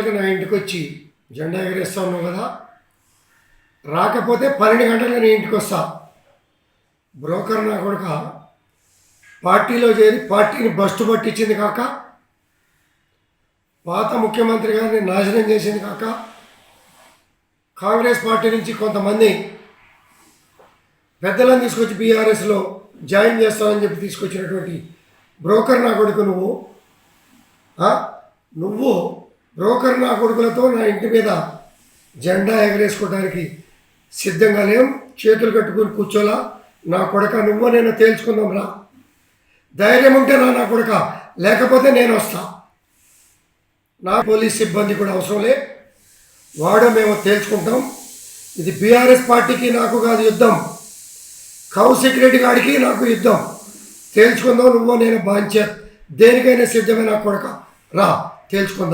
గంటలకు నా ఇంటికి వచ్చి జెండా ఎగరేస్తా ఉన్నావు కదా, రాకపోతే 12 గంటలకు నేను ఇంటికి వస్తా. బ్రోకర్ నా కొడుక పార్టీలో చేరి పార్టీని బస్టు పట్టించింది కాక, పాత ముఖ్యమంత్రి గారిని నాశనం చేసింది కాక, కాంగ్రెస్ పార్టీ నుంచి కొంతమంది పెద్దలను తీసుకొచ్చి బీఆర్ఎస్లో జాయిన్ చేస్తామని చెప్పి తీసుకొచ్చినటువంటి బ్రోకర్ నా కొడుకు నువ్వు బ్రోకర్ నా కొడుకులతో నా ఇంటి మీద జెండా ఎగరేసుకోవడానికి సిద్ధంగా లేం. చేతులు కట్టుకుని కూర్చోలా. నా కొడుక నువ్వు నేను తేల్చుకుందాం రా. ధైర్యం ఉంటే నా కొడుక, లేకపోతే నేను వస్తా. నా పోలీస్ సిబ్బంది కూడా అవసరం లే, వాడు మేము తేల్చుకుంటాం. ఇది బీఆర్ఎస్ పార్టీకి నాకు కాదు యుద్ధం, కౌశిక్ రెడ్డి గారికి నాకు యుద్ధం. తేల్చుకుందాం. నువ్వు నేను బాంచర్ దేనికైనా సిద్ధమే నా కొడుక, రా తేల్చుకుందాం.